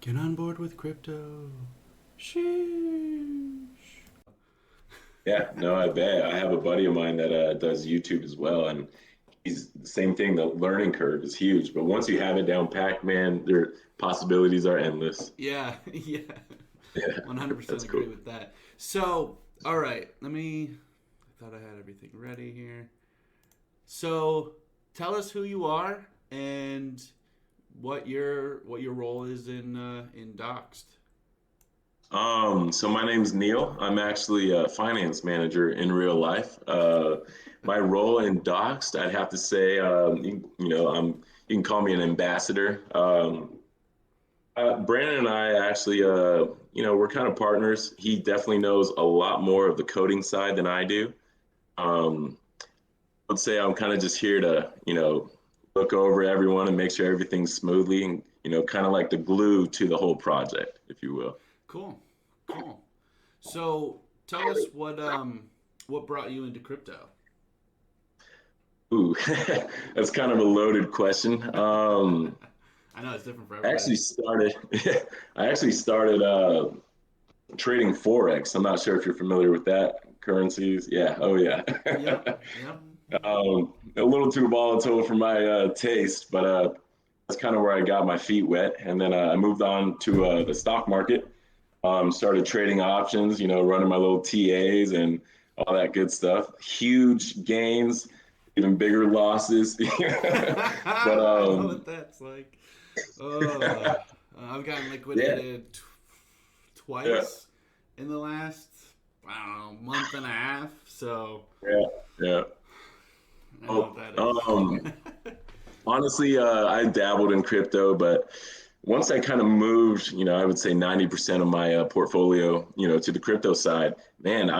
Get on board with crypto. Sheesh. Yeah, no, I bet. I have a buddy of mine that does YouTube as well, and he's the same thing. The learning curve is huge, but once you have it down packed, man, their possibilities are endless. Yeah, yeah. Yeah, 100% that's agree cool. with that. So, all right, I thought I had everything ready here. So, tell us who you are and what your role is in Doxed. So my name's Neil. I'm actually a finance manager in real life. My role in Doxed, I'd have to say, you can call me an ambassador. Brandon and I actually, we're kind of partners. He definitely knows a lot more of the coding side than I do. Um, let's say I'm kind of just here to, look over everyone and make sure everything's smoothly and, kind of like the glue to the whole project, if you will. Cool, cool. So, tell us what brought you into crypto. Ooh, that's kind of a loaded question. I know it's different for I everybody. actually started, I actually started trading Forex. I'm not sure if you're familiar with that currencies. Yeah. Oh, yeah. Yep, yep. A little too volatile for my taste, but that's kind of where I got my feet wet. And then I moved on to the stock market. Started trading options, running my little TAs and all that good stuff. Huge gains, even bigger losses. But I know what that's like. Oh, I've gotten yeah, liquidated yeah, twice in the last, I don't know, month and a half. So yeah, yeah. I know what Oh, that is. honestly, I dabbled in crypto, but once I kind of moved, I would say 90% of my portfolio, to the crypto side, man,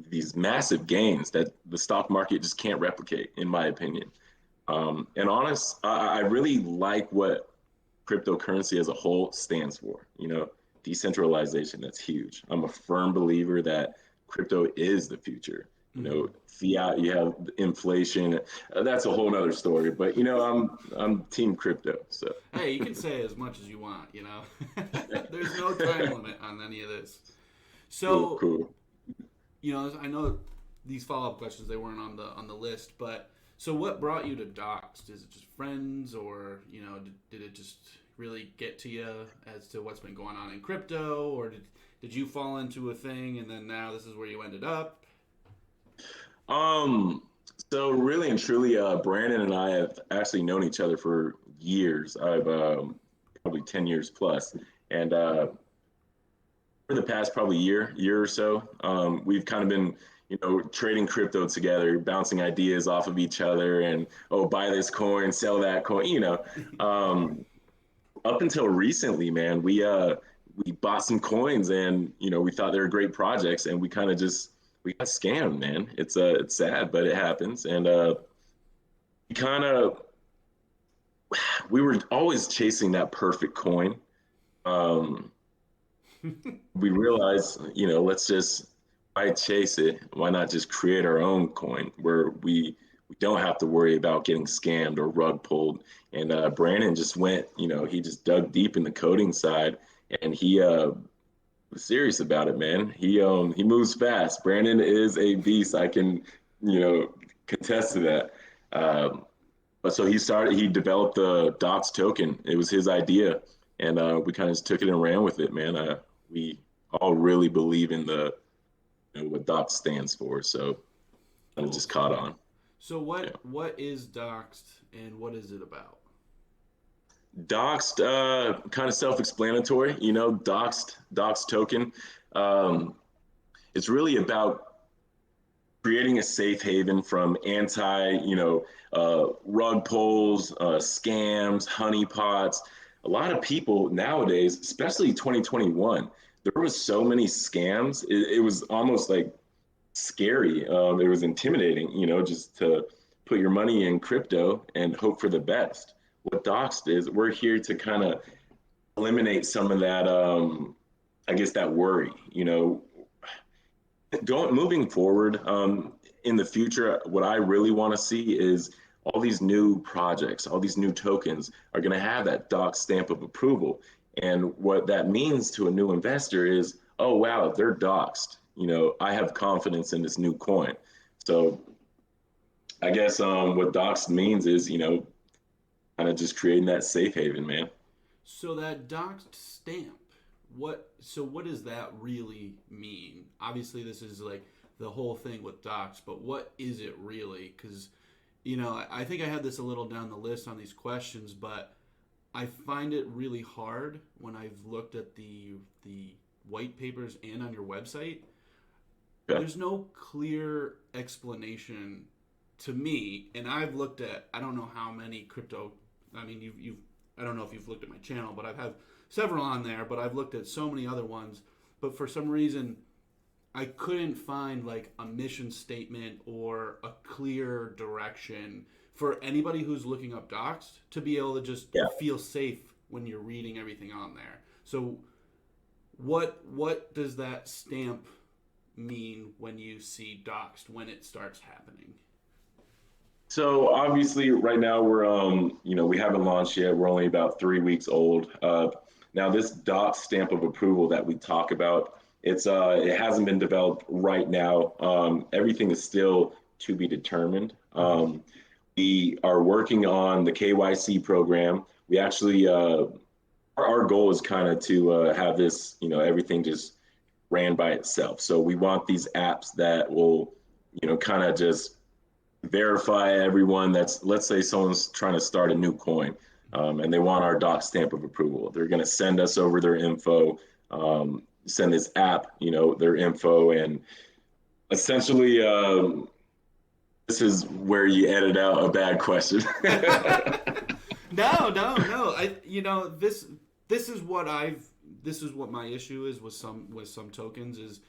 these massive gains that the stock market just can't replicate, in my opinion. And honest, I really like what cryptocurrency as a whole stands for. Decentralization, that's huge. I'm a firm believer that crypto is the future. Mhm. Fiat, you have inflation. That's a whole nother story. But I'm team crypto. So Hey, you can say as much as you want, you know? There's no time limit on any of this. cool, So, cool. I know these follow-up questions they weren't on the list, but so what brought you to Doxed? Is it just friends or, did it just really get to you as to what's been going on in crypto, or did you fall into a thing and then now this is where you ended up? Um, so really and truly, Brandon and I have actually known each other for years. I've probably 10 years plus, and for the past probably year or so, we've kind of been, trading crypto together, bouncing ideas off of each other, and oh, buy this coin, sell that coin. Um, Up until recently, man, we bought some coins, and we thought they were great projects, and we kind of just we got scammed, man. It's sad, but it happens, and we kind of we were always chasing that perfect coin. Um, we realized, let's just why chase it? Why not just create our own coin where we don't have to worry about getting scammed or rug pulled? And Brandon just went, he just dug deep in the coding side, and he was serious about it, man. He moves fast. Brandon is a beast. I can, contest to that. But so he developed the Docs token. It was his idea, and we kind of just took it and ran with it, man. We all really believe in the what Docs stands for, so kind of Cool. just caught on. So Yeah, what is Doxed and what is it about? Docs, kind of self-explanatory. Docs token. Um, it's really about creating a safe haven from rug pulls, scams, honeypots. A lot of people nowadays, especially 2021, there was so many scams. It was almost like scary. It was intimidating, just to put your money in crypto and hope for the best. What Doxed is, we're here to kind of eliminate some of that, I guess, that worry. Going moving forward, in the future, what I really want to see is all these new projects, all these new tokens are going to have that doc stamp of approval. And what that means to a new investor is, oh, wow, they're doxed. I have confidence in this new coin. So I guess what doxed means is, kind of just creating that safe haven, man. So that doxed stamp, what does that really mean? Obviously, this is like the whole thing with doxed, but what is it really? Because I think I had this a little down the list on these questions, but I find it really hard when I've looked at the white papers and on your website. Yeah. There's no clear explanation to me, and I've looked at I don't know how many crypto. I mean, you've I don't know if you've looked at my channel, but I've had several on there. But I've looked at so many other ones. But for some reason, I couldn't find like a mission statement or a clear direction for anybody who's looking up docs to be able to just feel safe when you're reading everything on there. So what does that stamp mean when you see doxed when it starts happening? So obviously, right now we haven't launched yet. We're only about 3 weeks old. Now, this dot stamp of approval that we talk about, it hasn't been developed right now. Everything is still to be determined. We are working on the KYC program. We actually, our goal is kind of to have this, everything just ran by itself. So we want these apps that will, kind of just verify everyone let's say someone's trying to start a new coin, and they want our doc stamp of approval. They're going to send us over their info, send this app, their info, and essentially, this is where you edit out a bad question. No. This is what my issue is with some tokens is,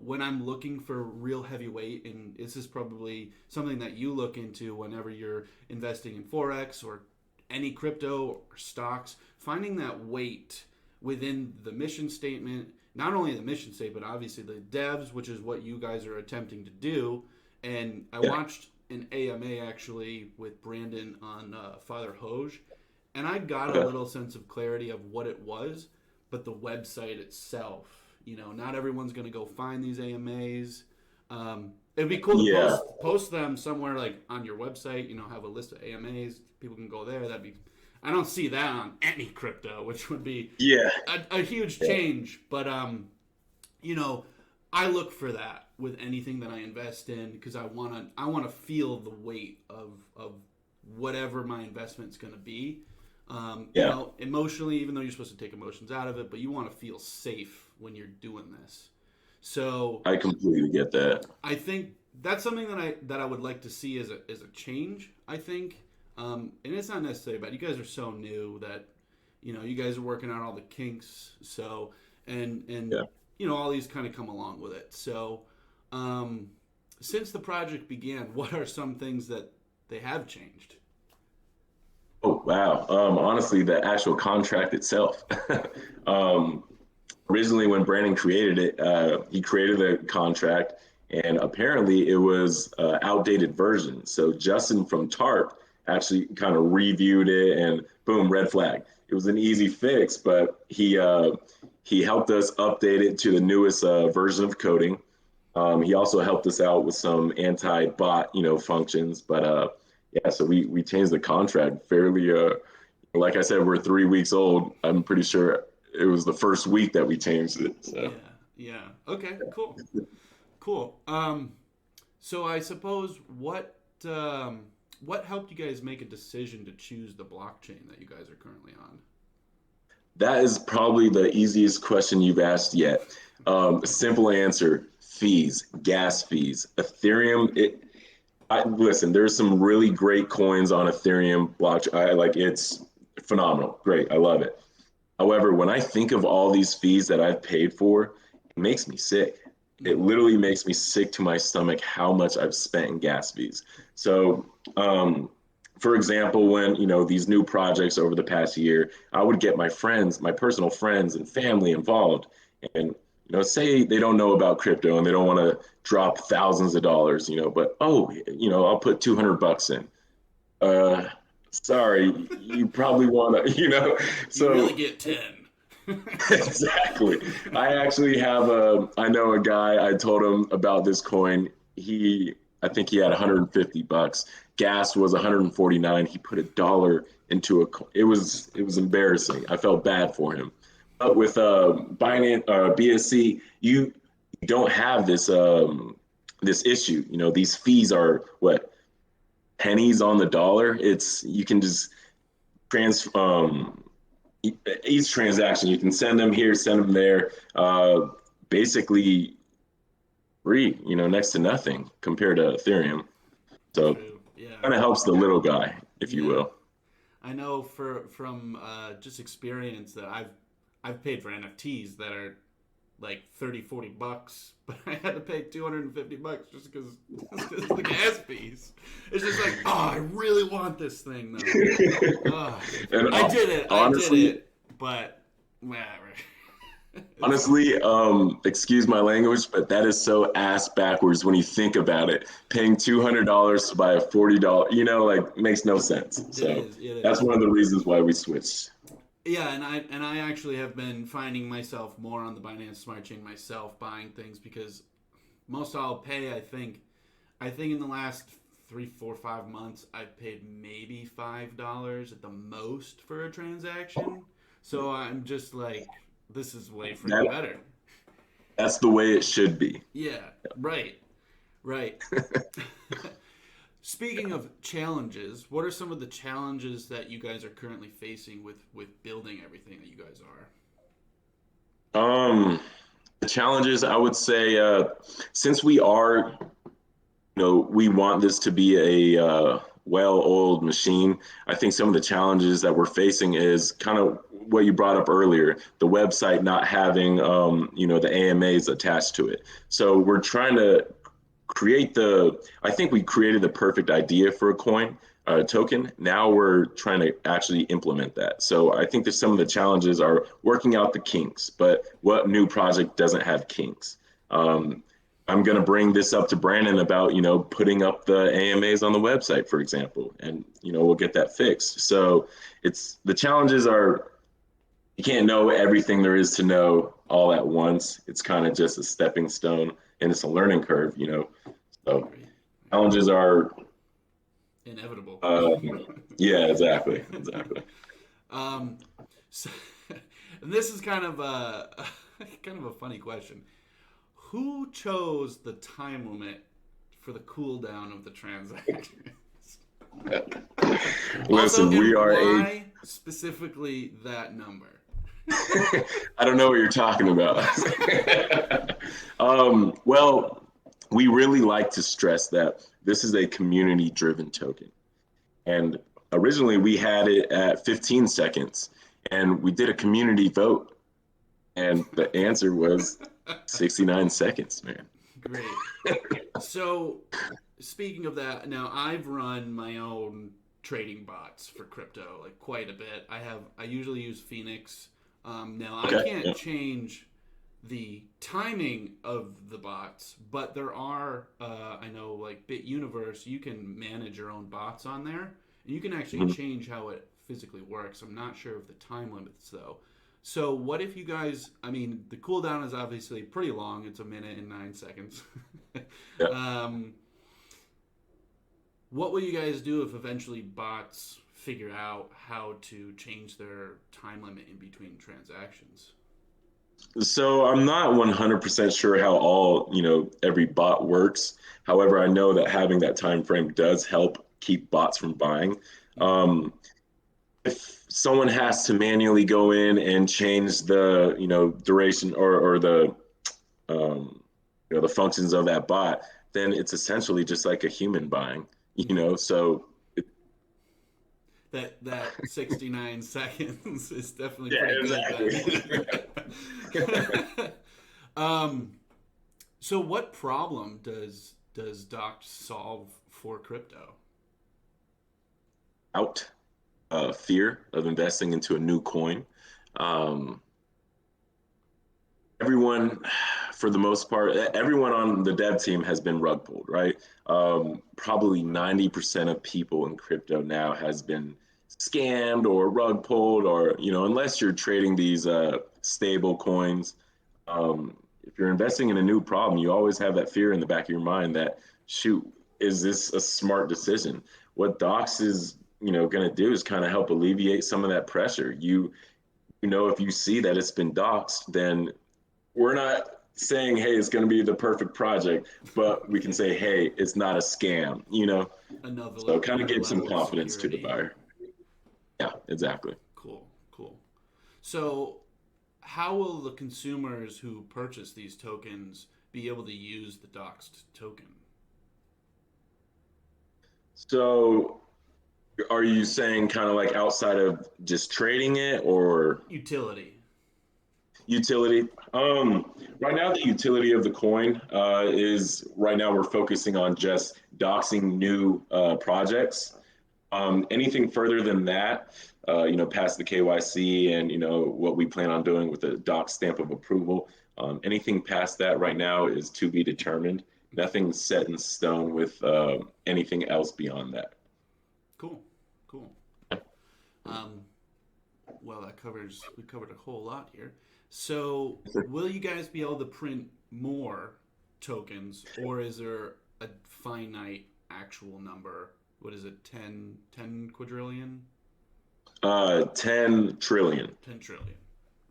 when I'm looking for real heavyweight, and this is probably something that you look into whenever you're investing in Forex or any crypto or stocks, finding that weight within the mission statement, not only the mission statement, but obviously the devs, which is what you guys are attempting to do. And I watched an AMA actually with Brandon on Father Hoj, and I got a little sense of clarity of what it was, but the website itself, not everyone's going to go find these AMAs. It'd be cool to post them somewhere like on your website, have a list of AMAs. People can go there. I don't see that on any crypto, which would be a huge change. But, I look for that with anything that I invest in because I want to feel the weight of whatever my investment's going to be. Emotionally, even though you're supposed to take emotions out of it, but you want to feel safe when you're doing this. So I completely get that. I think that's something that I would like to see as a change. I think, and it's not necessarily bad. You guys are so new that you guys are working out all the kinks. So and all these kind of come along with it. So since the project began, what are some things that they have changed? Oh, wow. Honestly, the actual contract itself. Originally, when Brandon created it, he created a contract, and apparently it was an outdated version. So Justin from TARP actually kind of reviewed it, and boom, red flag. It was an easy fix, but he helped us update it to the newest version of coding. He also helped us out with some anti-bot, functions, but so we changed the contract fairly. Like I said, we're 3 weeks old. I'm pretty sure it was the first week that we changed it. So. Yeah. Okay. Cool. So I suppose what helped you guys make a decision to choose the blockchain that you guys are currently on? That is probably the easiest question you've asked yet. Simple answer: fees, gas fees. Ethereum. Listen, there's some really great coins on Ethereum blockchain. It's phenomenal. Great. I love it. However, when I think of all these fees that I've paid for, it makes me sick. It literally makes me sick to my stomach how much I've spent in gas fees. So, for example, when, these new projects over the past year, I would get my friends, my personal friends and family involved. And say they don't know about crypto and they don't want to drop thousands of dollars, but I'll put $200 in. Sorry, you probably want to, so you really get 10. Exactly. I actually have I know a guy, I told him about this coin. I think he had 150 bucks. Gas was 149. He put $1 into it was embarrassing. I felt bad for him. But with Binance BSC, you don't have this issue. You know, these fees are what, pennies on the dollar. It's you can just trans each transaction you can send them here, send them there. Basically free, you know, next to nothing compared to Ethereum. So True. Yeah. kind of helps the little guy, if you Yeah. will. I know from just experience that I've paid for NFTs that are like 30, 40 bucks, but I had to pay 250 bucks just because of the gas fees. It's just like, oh, I really want this thing though. Oh, And I did honestly, it, but whatever. honestly, excuse my language, but that is so ass backwards when you think about it. Paying $200 to buy a $40, you know, like makes no sense. It So is. It that's is. one of the reasons why we switched. Yeah, and I actually have been finding myself more on the Binance Smart Chain myself, buying things because most I'll pay. I think in the last 3, 4, 5 months, I've paid maybe $5 at the most for a transaction. So I'm just like, this is way freaking That better. that's the way it should be. Yeah, right, right. Speaking of challenges, what are some of the challenges that you guys are currently facing with building everything that you guys Um, the challenges, I would say, since we are, you know, we want this to be a well-oiled machine. I think some of the challenges that we're facing is kind of what you brought up earlier, the website not having, you know, the AMAs attached to it. So we're trying to I think we created the perfect idea for a coin, token. Now we're trying to actually implement that. So I think that some of the challenges are working out the kinks, but what new project doesn't have kinks? Um, I'm going to bring this up to Brandon about, you know, putting up the AMAs on the website, for example, and, you know, we'll get that fixed. So it's the challenges are you can't know everything there is to know all at once. It's kind of just a stepping stone and it's a learning curve, you know. I So agree. I agree. challenges are, Inevitable. yeah, exactly, exactly. um, so, and this is kind of a kind of a funny question. Who chose the time limit for the cooldown of the transaction? Also, Listen, we and are a, why specifically that number? I don't know what you're talking about. Well, we really like to stress that this is a community driven token. And originally we had it at 15 seconds and we did a community vote. And the answer was 69 seconds, man. Great. So, speaking of that, now I've run my own trading bots for crypto like quite a bit. I usually use Phoenix. Now I Okay. can't Yeah. change the timing of the bots, but there are I know like Bit Universe, you can manage your own bots on there, and you can actually Mhm. change how it physically works. I'm not sure of the time limits though. So what if you guys? I mean, the cooldown is obviously pretty long. It's 1 minute and 9 seconds. Yeah. um, what will you guys do if eventually bots figure out how to change their time limit in between transactions? So I'm not 100% sure how all, you know, every bot works. However, I know that having that time frame does help keep bots from buying. Mm-hmm. Um, if someone has to manually go in and change the, you know, duration or the, um, you know, the functions of that bot, then it's essentially just like a human buying, you Mm-hmm. know. So That 69 seconds is definitely yeah, pretty good exactly. then. um, so what problem does Doct solve for crypto? Out fear of investing into a new coin. Um, everyone, for the most part, everyone on the dev team has been rug pulled, right? Probably 90% of people in crypto now has been scammed or rug pulled, or unless you're trading these stable coins. If you're investing in a new problem, you always have that fear in the back of your mind that, shoot, is this a smart decision? What Docs is going to do is kind of help alleviate some of that pressure. If you see that it's been doxed, then we're not saying, hey, it's going to be the perfect project, but we can say, hey, it's not a scam, so kind of Another give some level of confidence to the security. buyer. Yeah, exactly. Cool, cool. So, how will the consumers who purchase these tokens be able to use the doxed token? So are you saying kind of like outside of just trading it, or Utility. utility? Right now, the utility of the coin is right now we're focusing on just doxing new projects. Anything further than that, past the KYC and what we plan on doing with the doc stamp of approval. Anything past that right now is to be determined. Nothing's set in stone with anything else beyond that. Cool, cool. Um, well, we covered a whole lot here. So, will you guys be able to print more tokens, or is there a finite actual number? What is it, 10 quadrillion? 10 trillion. 10 trillion.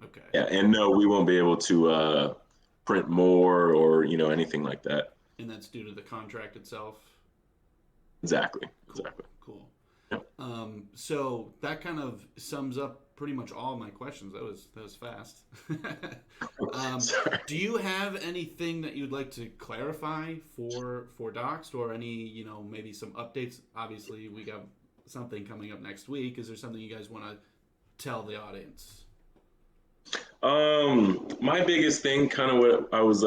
Okay. Yeah, and no, we won't be able to print more or anything like that. And that's due to the contract itself? Exactly. Cool, Exactly. cool. Yep. So that kind of sums up pretty much all my questions. That was fast. Sorry. Do you have anything that you'd like to clarify for Doxed, or any maybe some updates? Obviously, we got something coming up next week. Is there something you guys want to tell the audience? My biggest thing, kind of what I was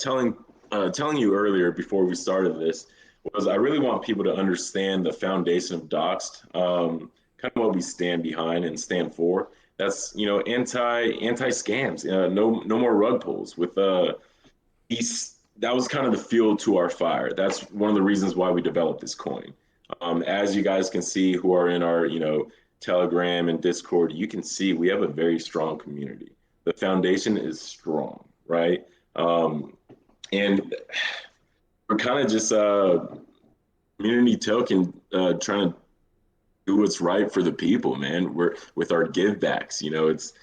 telling you earlier before we started this, was I really want people to understand the foundation of Doxed, kind of what we stand behind and stand for. That's anti scams. No more rug pulls. With that was kind of the fuel to our fire. That's one of the reasons why we developed this coin. As you guys can see, who are in our Telegram and Discord, you can see we have a very strong community. The foundation is strong, right? And we're kind of just community token, trying to do what's right for the people, man. We're with our give backs. It's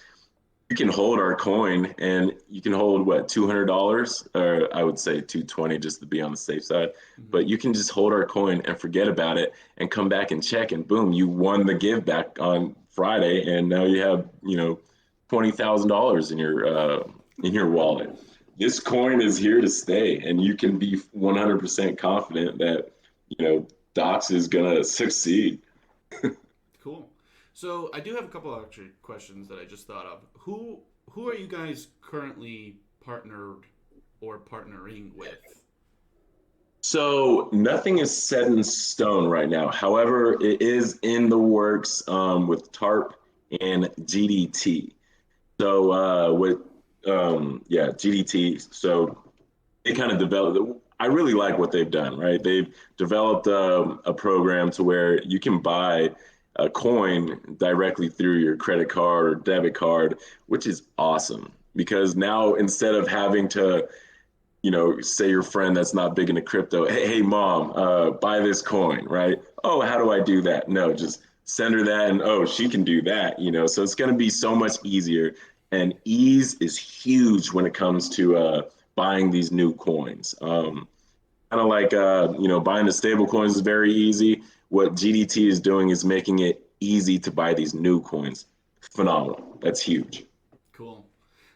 you can hold our coin, and you can hold what, $200, or I would say 220 just to be on the safe side. Mm-hmm. But you can just hold our coin and forget about it, and come back and check, and boom, you won the give back on Friday, and now you have $20,000 in your wallet. This coin is here to stay, and you can be 100% confident that Dox is gonna succeed. Cool. So I do have a couple of extra questions that I just thought of. Who are you guys currently partnered or partnering with? So nothing is set in stone right now. However, it is in the works with TARP and GDT. So GDT. So they kind of developed. I really like what they've done. Right, they've developed a program to where you can buy a coin directly through your credit card or debit card, which is awesome because now instead of having to say your friend that's not big into crypto, hey mom, buy this coin, right? Oh, how do I do that? No, just send her that, and oh, she can do that. So it's going to be so much easier, and ease is huge when it comes to buying these new coins. Kind of like buying the stable coins is very easy. What GDT is doing is making it easy to buy these new coins. Phenomenal. That's huge. Cool.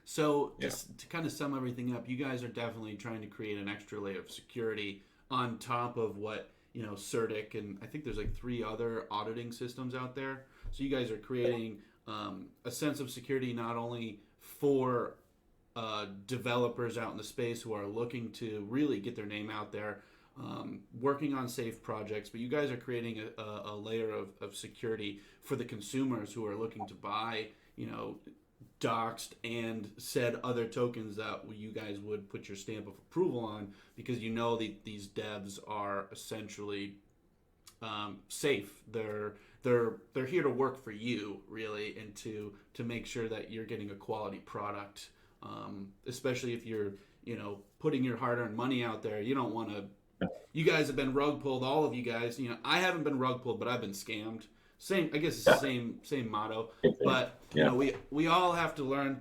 So Yeah. to kind of sum everything up, you guys are definitely trying to create an extra layer of security on top of what CertIC, and I think there's like 3 other auditing systems out there. So you guys are creating a sense of security not only for developers out in the space who are looking to really get their name out there, working on safe projects, but you guys are creating a layer of security for the consumers who are looking to buy, Doxed and said other tokens that you guys would put your stamp of approval on, because these devs are essentially safe. They're here to work for you, really, and to make sure that you're getting a quality product. Especially if you're, putting your hard-earned money out there. You don't want to. You guys have been rug pulled. All of you guys. I haven't been rug pulled, but I've been scammed. Same. I guess it's the same motto. But we all have to learn.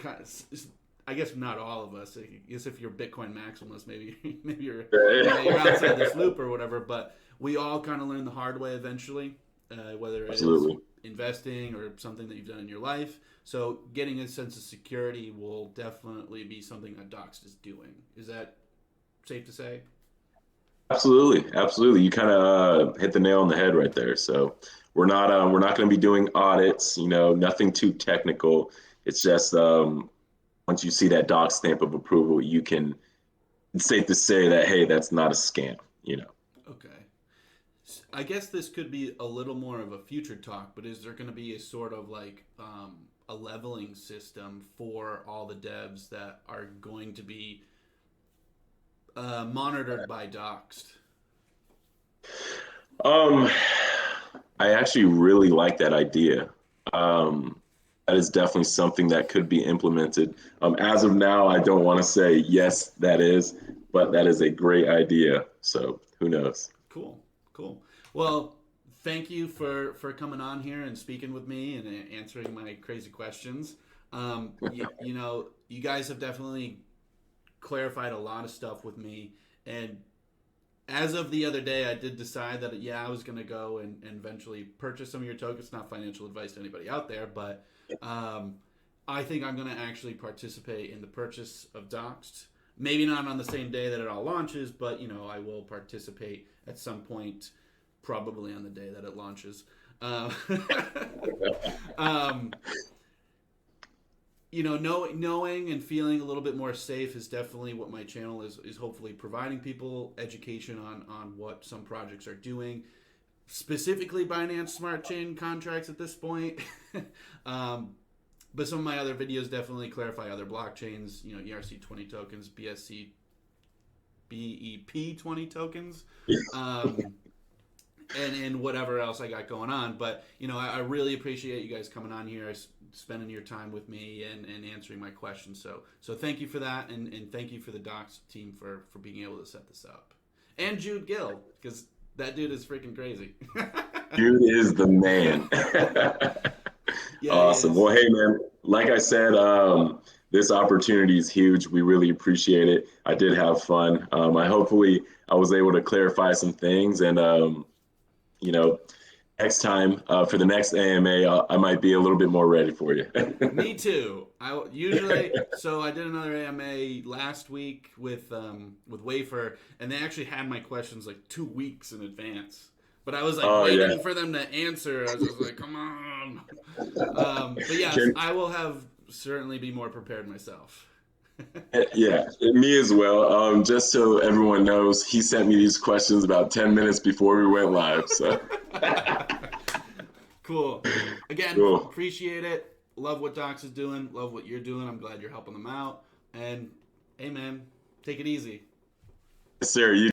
I guess not all of us. I guess if you're Bitcoin maximalist, maybe you're outside this loop or whatever. But we all kind of learn the hard way eventually. Whether it's investing or something that you've done in your life. So getting a sense of security will definitely be something that Doxed is doing. Is that safe to say? Absolutely. You kind of hit the nail on the head right there. So we're not going to be doing audits, nothing too technical. It's just once you see that Doxed stamp of approval, it's safe to say that, hey, that's not a scam, Okay. I guess this could be a little more of a future talk, but is there going to be a sort of like a leveling system for all the devs that are going to be monitored by Doxed? I actually really like that idea. That is definitely something that could be implemented. As of now, I don't want to say yes, that is, but that is a great idea. So who knows? Cool. Well, thank you for coming on here and speaking with me and answering my crazy questions. You guys have definitely clarified a lot of stuff with me. And as of the other day, I did decide that, I was going to go and eventually purchase some of your tokens. It's not financial advice to anybody out there, but I think I'm going to actually participate in the purchase of Doxed. Maybe not on the same day that it all launches, but, I will participate at some point, probably on the day that it launches. Knowing and feeling a little bit more safe is definitely what my channel is hopefully providing people education on what some projects are doing, specifically Binance Smart Chain contracts at this point. But some of my other videos definitely clarify other blockchains, ERC20 tokens, BEP20 tokens, and whatever else I got going on. But, I really appreciate you guys coming on here, spending your time with me and answering my questions. So thank you for that, and thank you for the Doxed team for being able to set this up. And Jude Gill, because that dude is freaking crazy. Jude is the man. Yeah, awesome. Well, hey, man, like I said, this opportunity is huge. We really appreciate it. I did have fun. I was able to clarify some things, and next time for the next AMA, I might be a little bit more ready for you. Me too. I did another AMA last week with Wafer, and they actually had my questions like 2 weeks in advance. But I was like waiting for them to answer. I was just like, come on. But yes, I will certainly be more prepared myself. Yeah, me as well. Just so everyone knows, he sent me these questions about 10 minutes before we went live. So cool. Again, appreciate it. Love what Doxed is doing. Love what you're doing. I'm glad you're helping them out. And hey, man, take it easy. Yes, sir. You